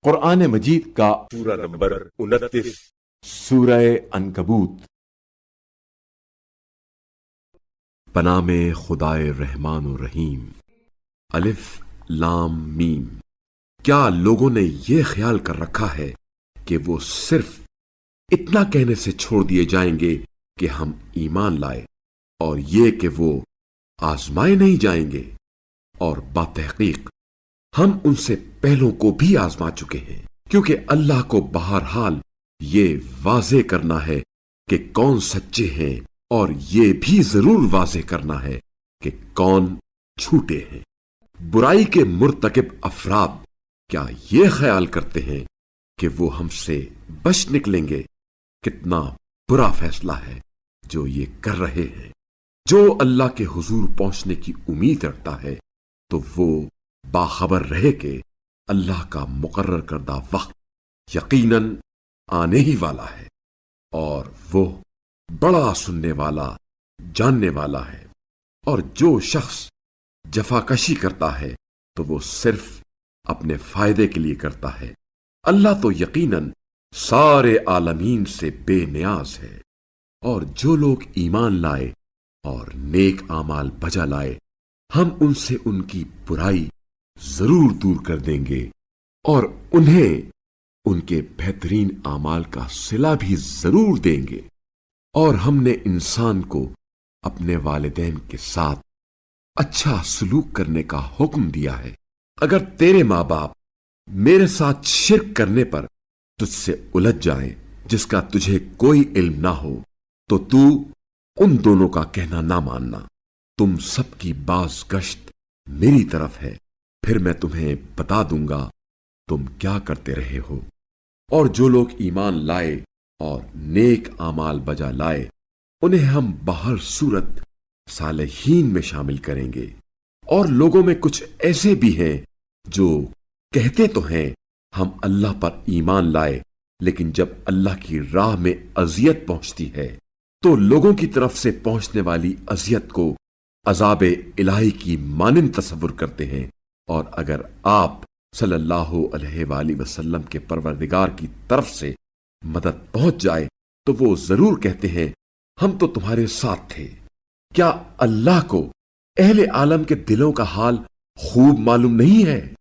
قرآن مجید کا سورہ نمبر 29 سورہ عنکبوت۔ پناہ میں خدائے رحمان و رحیم۔ الف لام میم۔ کیا لوگوں نے یہ خیال کر رکھا ہے کہ وہ صرف اتنا کہنے سے چھوڑ دیے جائیں گے کہ ہم ایمان لائے، اور یہ کہ وہ آزمائے نہیں جائیں گے؟ اور باتحقیق ہم ان سے پہلوں کو بھی آزما چکے ہیں، کیونکہ اللہ کو بہرحال یہ واضح کرنا ہے کہ کون سچے ہیں، اور یہ بھی ضرور واضح کرنا ہے کہ کون جھوٹے ہیں۔ برائی کے مرتکب افراد کیا یہ خیال کرتے ہیں کہ وہ ہم سے بچ نکلیں گے؟ کتنا برا فیصلہ ہے جو یہ کر رہے ہیں۔ جو اللہ کے حضور پہنچنے کی امید رکھتا ہے تو وہ باخبر رہے کہ اللہ کا مقرر کردہ وقت یقیناً آنے ہی والا ہے، اور وہ بڑا سننے والا جاننے والا ہے۔ اور جو شخص جفاکشی کرتا ہے تو وہ صرف اپنے فائدے کے لیے کرتا ہے۔ اللہ تو یقیناً سارے عالمین سے بے نیاز ہے۔ اور جو لوگ ایمان لائے اور نیک اعمال بجا لائے، ہم ان سے ان کی برائی ضرور دور کر دیں گے، اور انہیں ان کے بہترین اعمال کا صلہ بھی ضرور دیں گے۔ اور ہم نے انسان کو اپنے والدین کے ساتھ اچھا سلوک کرنے کا حکم دیا ہے۔ اگر تیرے ماں باپ میرے ساتھ شرک کرنے پر تجھ سے الجھ جائیں جس کا تجھے کوئی علم نہ ہو، تو ان دونوں کا کہنا نہ ماننا۔ تم سب کی باز گشت میری طرف ہے، پھر میں تمہیں بتا دوں گا تم کیا کرتے رہے ہو۔ اور جو لوگ ایمان لائے اور نیک اعمال بجا لائے، انہیں ہم بہر صورت صالحین میں شامل کریں گے۔ اور لوگوں میں کچھ ایسے بھی ہیں جو کہتے تو ہیں ہم اللہ پر ایمان لائے، لیکن جب اللہ کی راہ میں اذیت پہنچتی ہے تو لوگوں کی طرف سے پہنچنے والی اذیت کو عذاب الہی کی مانند تصور کرتے ہیں۔ اور اگر آپ صلی اللہ علیہ وآلہ وسلم کے پروردگار کی طرف سے مدد پہنچ جائے تو وہ ضرور کہتے ہیں ہم تو تمہارے ساتھ تھے۔ کیا اللہ کو اہل عالم کے دلوں کا حال خوب معلوم نہیں ہے؟